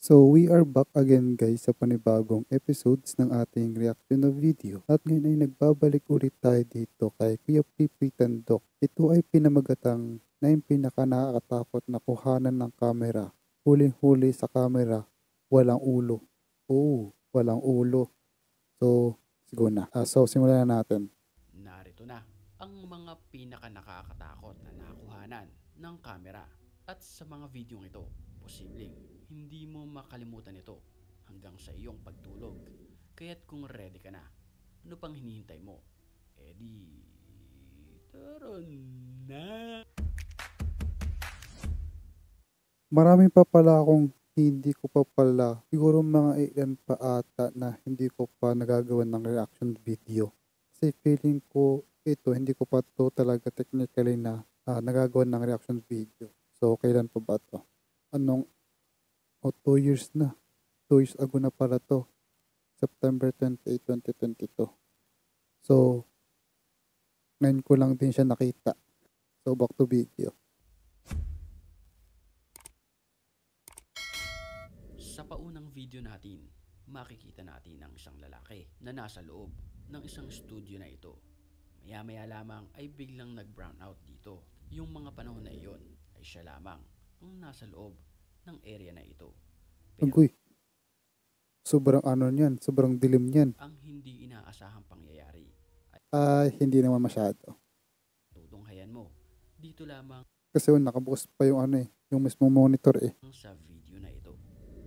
So we are back again guys sa panibagong episodes ng ating reaction na video. At ngayon ay nagbabalik ulit tayo dito kay Kuya Pipi Tandok. Ito ay pinamagatang na yung pinaka nakakatakot na kuhanan ng kamera. Huling-huli sa kamera, walang ulo. Oo, walang ulo. So, siguro na. So simulan na natin. Narito na ang mga pinaka nakakatakot na nakuhanan ng kamera. At sa mga videong ito, posibleng hindi mo makalimutan ito hanggang sa iyong pagtulog. Kaya't kung ready ka na, ano pang hinihintay mo? Tara na! Marami pa pala akong hindi ko pa pala, siguro mga ilan pa ata na hindi ko pa nagagawa ng reaction video. Kasi feeling ko ito, hindi ko pa to talaga technically na nagagawa ng reaction video. So, kailan pa ba to? Anong, 2 years na. 2 years ago na pala to. September 28, 2022. So, ngayon ko lang din siya nakita. So, back to video. Sa paunang video natin, makikita natin ang isang lalaki na nasa loob ng isang studio na ito. Maya-maya lamang ay biglang nag-brown out dito. Yung mga panahon na iyon ay siya lamang ang nasa loob ng area na ito. Pero Agoy, sobrang ano niyan, sobrang dilim niyan. ang hindi inaasahang pangyayari Hindi naman masyado. tutunghayan mo dito lamang Kasi nakabukas pa yung ano yung mismong monitor sa video na ito.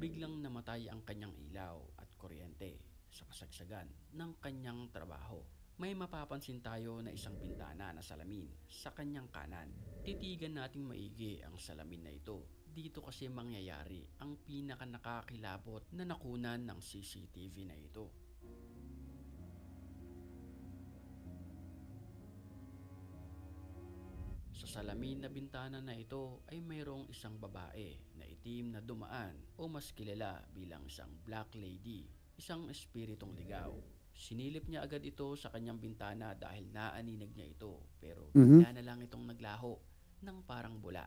Biglang namatay ang kanyang ilaw at kuryente sa kasagsagan ng kanyang trabaho. May mapapansin tayo na isang bintana na salamin sa kanyang kanan. Titigan nating maigi ang salamin na ito. Dito kasi mangyayari ang pinaka nakakilabot na nakunan ng CCTV na ito. Sa salamin na bintana na ito ay mayroong isang babae na itim na dumaan o mas kilala bilang isang black lady, isang espiritong ligaw. Sinilip niya agad ito sa kanyang bintana dahil naaninag niya ito pero Mhm. bigla na lang itong naglaho ng parang bula.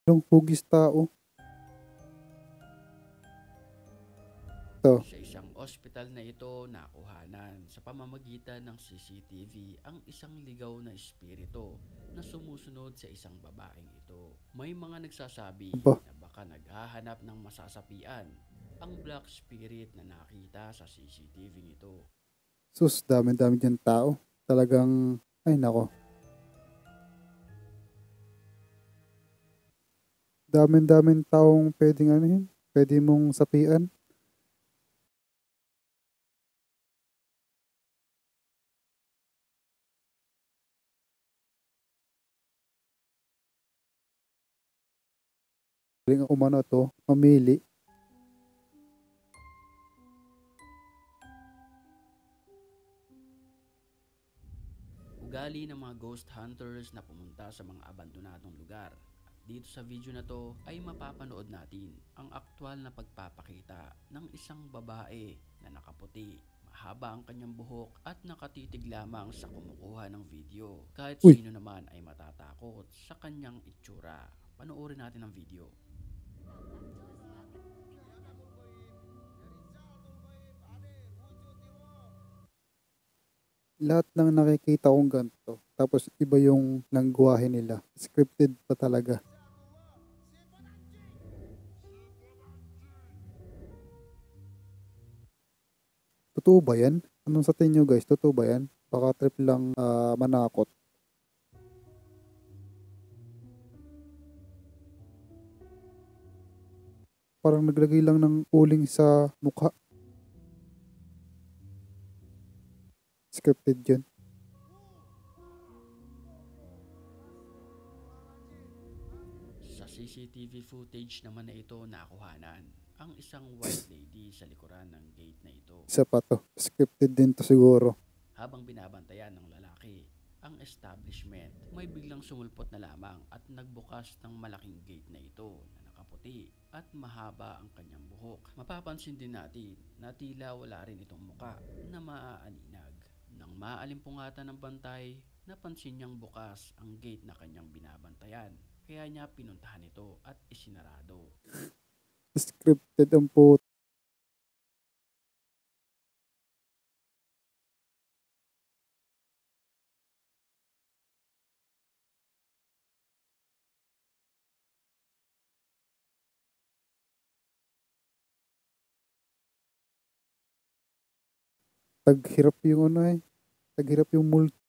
Yung hugis tao. To. Sa isang ospital na ito nakuhanan sa pamamagitan ng CCTV ang isang ligaw na espiritu na sumusunod sa isang babaeng ito. May mga nagsasabi Aba. na baka naghahanap ng masasapian ang black spirit na nakita sa CCTV nito. Sus, dami-dami dyan tao. Talagang, ay nako. Dami-daming taong pwedeng ano yun. Pwede mong sapian. Galing umano to, mamili. Ugali ng mga ghost hunters na pumunta sa mga abandonadong lugar. At dito sa video na to ay mapapanood natin ang aktwal na pagpapakita ng isang babae na nakaputi. Mahaba ang kanyang buhok at nakatitig lamang sa kumukuha ng video. Kahit Uy, sino naman ay matatakot sa kanyang itsura. Panoorin natin ang video. lahat ng nakikita kong ganito. Tapos iba yung langguwahe nila. Scripted pa talaga. Totoo ba yan? Anong sa tingin nyo guys? Totoo ba yan? Baka trip lang manakot. Parang naglagay lang ng uling sa mukha. Scripted yun. Sa CCTV footage naman na ito nakuhanan ang isang white lady sa likuran ng gate na ito. Isa pa to. Scripted din to siguro. Habang binabantayan ng lalaki ang establishment, may biglang sumulpot na lamang at nagbukas ng malaking gate na ito na nakaputi at mahaba ang kanyang buhok. Mapapansin din natin na tila wala rin itong muka na maaaninag. Nang maalimpungatan ng bantay, napansin niyang bukas ang gate na kanyang binabantayan. Kaya niya pinuntahan ito at isinarado. Scripted ang po. Taghirap yung ano eh. Taghirap yung multo.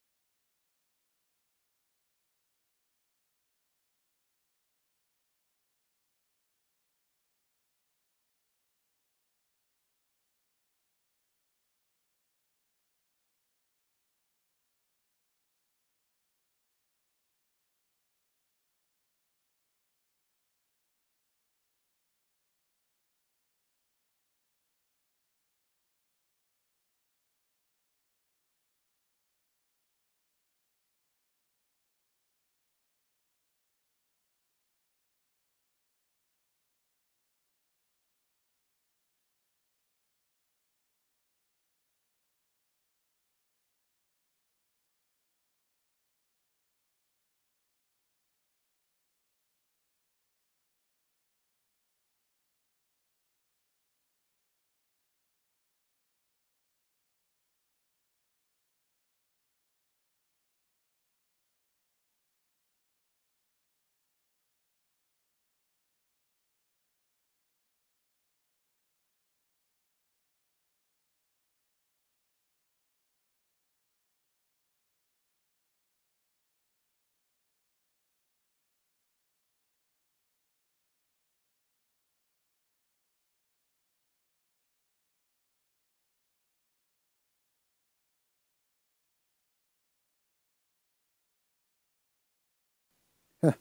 Ha,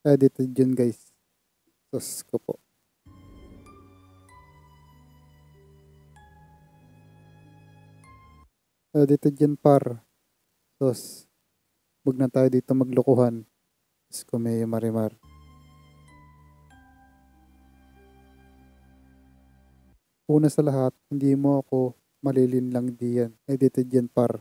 edited yun guys. Sus ko po. Edited yan par. Sus. Wag na tayo dito maglokohan. Sus ko may marimar. Una sa lahat, hindi mo ako malilin lang diyan. Edited yan par.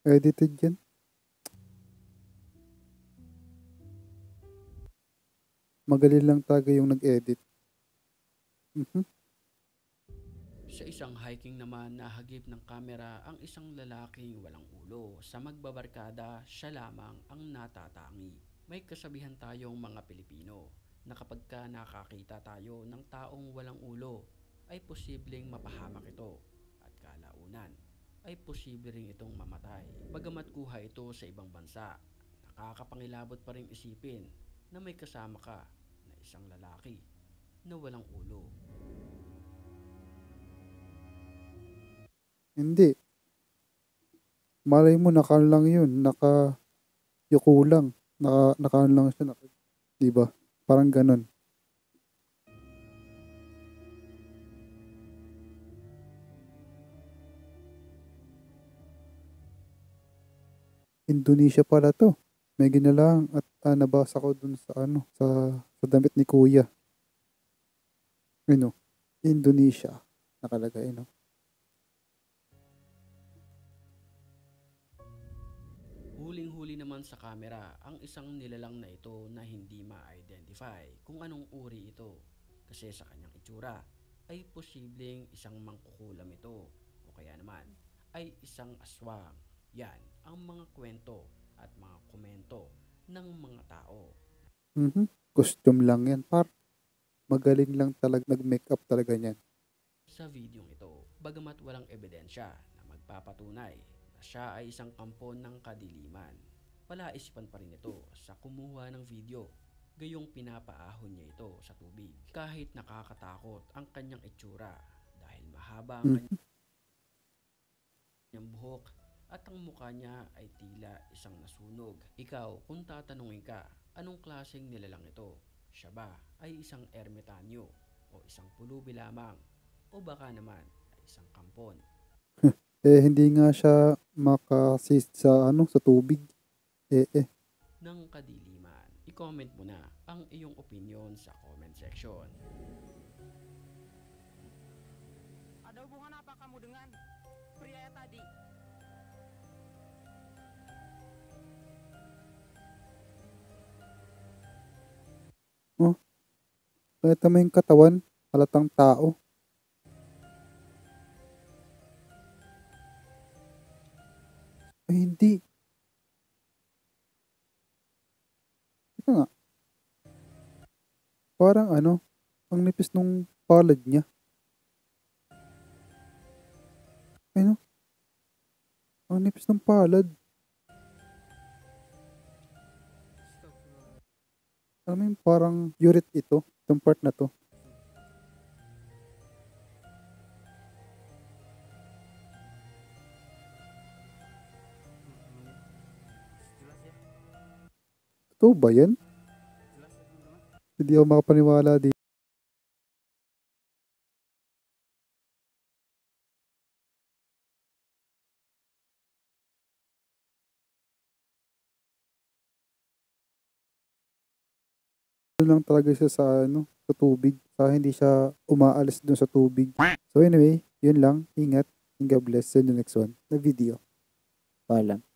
Edited yan. Magaling lang taga yung nag-edit. Sa isang hiking naman nahagip ng kamera ang isang lalaking walang ulo. Sa magbabarkada, siya lamang ang natatangi. May kasabihan tayong mga Pilipino na kapag ka nakakita tayo ng taong walang ulo, ay posibleng mapahamak ito at kalaunan ay posible ring itong mamatay. Bagamat kuha ito sa ibang bansa, nakakapangilabot pa rin isipin na may kasama ka na isang lalaki na walang ulo. Hindi. Malay mo, naka lang yun. Yuko lang. Naka lang siya. Diba? Parang ganun. Indonesia pala to. May ginalang at nabasa ko dun sa sa damit ni Kuya. Ano? Indonesia. Nakalagay, no? Huling-huli naman sa kamera ang isang nilalang na ito na hindi ma-identify kung anong uri ito kasi sa kanyang itsura ay posibleng isang mangkukulam ito o kaya naman ay isang aswang. Yan ang mga kwento at mga komento ng mga tao. Costume lang yan, par. Magaling lang talaga nag-makeup talaga niyan. Sa videong ito, bagamat walang ebidensya na magpapatunay na siya ay isang kampo ng kadiliman, palaisipan pa rin ito sa kumuha ng video, gayong pinapaahon niya ito sa tubig. Kahit nakakatakot ang kanyang itsura dahil mahaba ang Mhm. kanyang buhok at ang mukha niya ay tila isang nasunog. Ikaw, kung tatanungin ka, anong klaseng nilalang ito? Siya ba ay isang ermitanyo o isang pulubi lamang o baka naman ay isang kampon Hindi nga siya makasis sa tubig. ng kadiliman? I-comment mo na ang iyong opinion sa comment section. Ada hubungan apa kamu dengan pria tadi? Oh, nakita mo yung katawan, halatang tao. Ay, hindi. Ito nga, parang ang nipis nung palad niya. Ay, no, ang nipis ng palad. Alam mo yung parang yurit ito, itong part na to. Jelas ya, Totoo ba yan? jelas ya teman-teman. Hindi ako makapaniwala di. Ano lang talaga siya sa tubig. Sa hindi siya umaalis dun sa tubig. So anyway, yun lang. Ingat. And God bless. See you in the next one na video. Paalam.